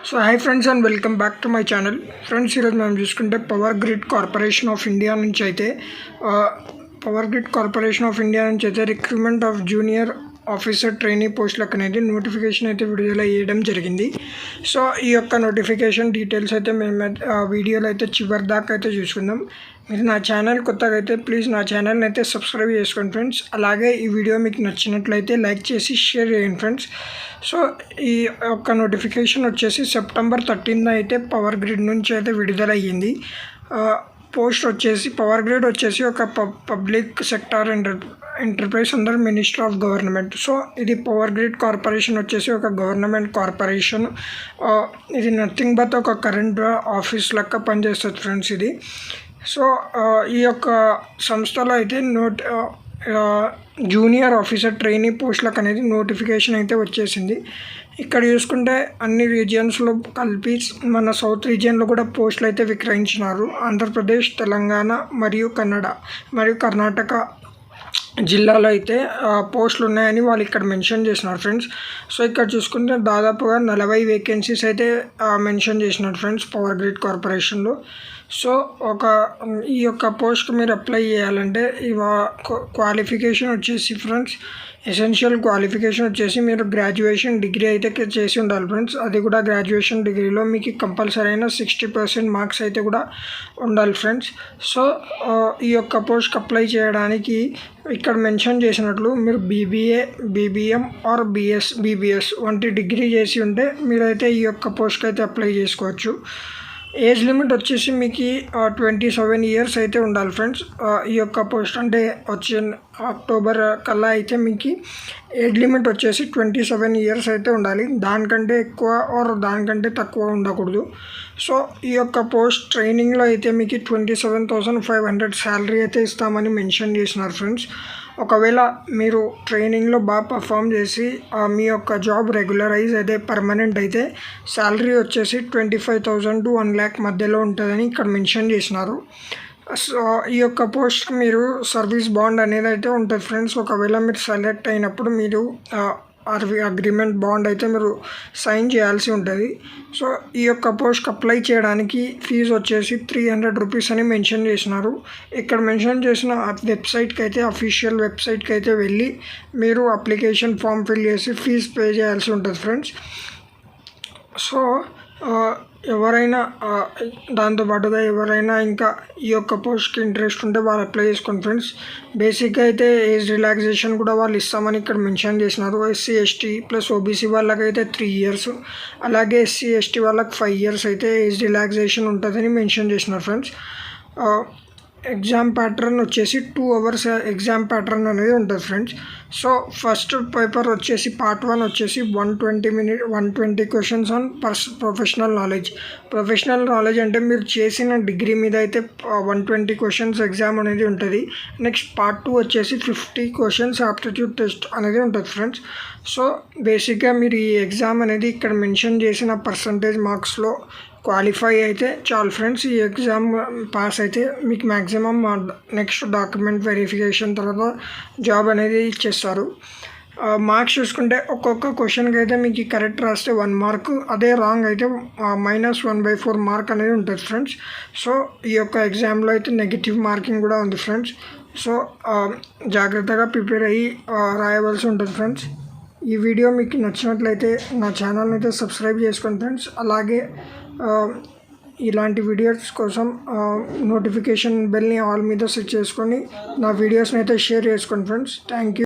So hi friends and welcome back to my channel. Friends, ఈరోజు మనం చూసుకుంటే power grid corporation of India నుంచి అయితే recruitment of junior officer trainee పోస్టులకు అనేది నోటిఫికేషన్ అయితే విడుదల చేయడం జరిగింది. సో ఈ యొక్క నోటిఫికేషన్ డీటెయిల్స్ అయితే మేము వీడియోలో అయితే చివరి దాకా అయితే చూసుకుందాం. మీరు నా ఛానల్ కొత్తగా అయితే ప్లీజ్ నా ఛానల్ని అయితే సబ్స్క్రైబ్ చేసుకోండి ఫ్రెండ్స్. అలాగే ఈ వీడియో మీకు నచ్చినట్లయితే లైక్ చేసి షేర్ చేయండి ఫ్రెండ్స్. సో ఈ యొక్క నోటిఫికేషన్ వచ్చేసి సెప్టెంబర్ 13న అయితే పవర్ గ్రిడ్ నుంచి అయితే విడుదల అయ్యింది. పోస్ట్ వచ్చేసి పవర్ గ్రిడ్ వచ్చేసి ఒక public sector enterprise under minister of government. So ఇది పవర్ గ్రిడ్ కార్పొరేషన్ వచ్చేసి ఒక గవర్నమెంట్ కార్పొరేషన్. ఇది నథింగ్ బట్ ఒక కరెంట్ ఆఫీస్ లెక్క పనిచేస్తుంది ఫ్రెండ్స్ ఇది. సో ఈ యొక్క సంస్థలో అయితే జూనియర్ ఆఫీసర్ ట్రైనీ పోస్టులకు అనేది నోటిఫికేషన్ అయితే వచ్చేసింది. ఇక్కడ చూసుకుంటే అన్ని రీజియన్స్లో కలిపి మన సౌత్ రీజియన్లో కూడా పోస్టులు అయితే విక్రయించినారు. ఆంధ్రప్రదేశ్, తెలంగాణ మరియు కర్ణాటక జిల్లాలో అయితే పోస్టులు ఉన్నాయని వాళ్ళు ఇక్కడ మెన్షన్ చేసినారు ఫ్రెండ్స్. సో ఇక్కడ చూసుకుంటే దాదాపుగా 40 వేకెన్సీస్ అయితే మెన్షన్ చేసినారు ఫ్రెండ్స్ పవర్ గ్రిడ్ కార్పొరేషన్లో. సో ఈ యొక్క పోస్ట్కి మీరు అప్లై చేయాలంటే క్వాలిఫికేషన్ వచ్చేసి ఫ్రెండ్స్, ఎసెన్షియల్ క్వాలిఫికేషన్ వచ్చేసి మీరు గ్రాడ్యుయేషన్ డిగ్రీ అయితే చేసి ఉండాలి ఫ్రెండ్స్. అది కూడా గ్రాడ్యుయేషన్ డిగ్రీలో మీకు కంపల్సరీ అయిన 60% మార్క్స్ అయితే కూడా ఉండాలి ఫ్రెండ్స్. సో ఈ యొక్క పోస్ట్కి అప్లై చేయడానికి ఇక్కడ మెన్షన్ చేసినట్లు మీరు బీబీఎం ఆర్ బీబీఎస్ వంటి డిగ్రీ చేసి ఉంటే మీరైతే ఈ యొక్క పోస్ట్కి అయితే అప్లై చేసుకోవచ్చు. ఏజ్ లిమిట్ వచ్చేసి మీకు 27 ఇయర్స్ అయితే ఉండాలి ఫ్రెండ్స్. ఈ యొక్క పోస్ట్ అంటే వచ్చే అక్టోబర్ కల్లా అయితే మీకు ఏజ్ లిమిట్ వచ్చేసి 27 ఇయర్స్ అయితే ఉండాలి. దానికంటే ఎక్కువ ఆర్ దానికంటే తక్కువ ఉండకూడదు. సో ఈ యొక్క పోస్ట్ ట్రైనింగ్లో అయితే మీకు 27,500 శాలరీ అయితే ఇస్తామని మెన్షన్ చేసినారు ఫ్రెండ్స్. ఒకవేళ మీరు ట్రైనింగ్లో బాగా పర్ఫామ్ చేసి మీ యొక్క జాబ్ రెగ్యులరైజ్ అయితే పర్మనెంట్ అయితే శాలరీ వచ్చేసి 25,000 to 1 lakh మధ్యలో ఉంటుందని ఇక్కడ మెన్షన్ చేసినారు. సో ఈ యొక్క పోస్ట్కి మీరు సర్వీస్ బాండ్ అనేది అయితే ఉంటుంది ఫ్రెండ్స్. ఒకవేళ మీరు సెలెక్ట్ అయినప్పుడు మీరు అగ్రిమెంట్ బాండ్ అయితే మీరు సైన్ చేయాల్సి ఉంటుంది. సో ఈ యొక్క పోస్ట్కి అప్లై చేయడానికి ఫీజు వచ్చేసి 300 రూపీస్ అని మెన్షన్ చేసినారు. ఇక్కడ మెన్షన్ చేసిన వెబ్సైట్కి అయితే అఫీషియల్ వెబ్సైట్కి అయితే వెళ్ళి మీరు అప్లికేషన్ ఫామ్ ఫిల్ చేసి ఫీజు పే చేయాల్సి ఉంటుంది ఫ్రెండ్స్. సో ఎవరైనా దాంతోపాటుగా ఎవరైనా ఇంకా ఈ యొక్క పోస్ట్కి ఇంట్రెస్ట్ ఉంటే వాళ్ళు అప్లై చేసుకోండి ఫ్రెండ్స్. బేసిక్గా అయితే ఏజ్ రిలాక్సేషన్ కూడా వాళ్ళు ఇస్తామని ఇక్కడ మెన్షన్ చేసినారు. SC ST ప్లస్ OBC వాళ్ళకైతే 3 ఇయర్స్, అలాగే SC ST వాళ్ళకి 5 ఇయర్స్ అయితే ఏజ్ రిలాక్సేషన్ ఉంటుందని మెన్షన్ చేసినారు ఫ్రెండ్స్. ఎగ్జామ్ ప్యాటర్న్ వచ్చేసి 2 hours ఎగ్జామ్ ప్యాటర్న్ అనేది ఉంటుంది ఫ్రెండ్స్. సో ఫస్ట్ పేపర్ వచ్చేసి పార్ట్ 1 వచ్చేసి 120 క్వశ్చన్స్ ఆన్ ప్రొఫెషనల్ నాలెడ్జ్ అంటే మీరు చేసిన డిగ్రీ మీద అయితే 120 క్వశ్చన్స్ ఎగ్జామ్ అనేది ఉంటుంది. నెక్స్ట్ పార్ట్ 2 వచ్చేసి 50 క్వశ్చన్స్ ఆప్టిట్యూడ్ టెస్ట్ అనేది ఉంటుంది ఫ్రెండ్స్. సో బేసిక్గా మీరు ఈ ఎగ్జామ్ అనేది ఇక్కడ మెన్షన్ చేసిన పర్సంటేజ్ మార్క్స్లో క్వాలిఫై అయితే చాలు ఫ్రెండ్స్. ఈ ఎగ్జామ్ పాస్ అయితే మీకు మ్యాక్సిమం నెక్స్ట్ డాక్యుమెంట్ వెరిఫికేషన్ తర్వాత జాబ్ అనేది ఇచ్చేస్తారు. మార్క్స్ చూసుకుంటే ఒక్కొక్క క్వశ్చన్కి అయితే మీకు కరెక్ట్ రాస్తే 1 మార్క్, అదే రాంగ్ అయితే -1/4 మార్క్ అనేది ఉంటుంది ఫ్రెండ్స్. సో ఈ యొక్క ఎగ్జామ్లో అయితే నెగిటివ్ మార్కింగ్ కూడా ఉంది ఫ్రెండ్స్. సో జాగ్రత్తగా ప్రిపేర్ అయ్యి రాయవలసి ఉంటుంది ఫ్రెండ్స్. ఈ వీడియో మీకు నచ్చినట్లయితే నా ఛానల్ని అయితే సబ్స్క్రైబ్ చేసుకోండి ఫ్రెండ్స్. అలాగే ఇలాంటి వీడియోస్ కోసం నోటిఫికేషన్ బెల్ని ఆల్ మీద సెట్ చేసుకొని నా వీడియోస్ని అయితే షేర్ చేసుకోండి ఫ్రెండ్స్. Thank you.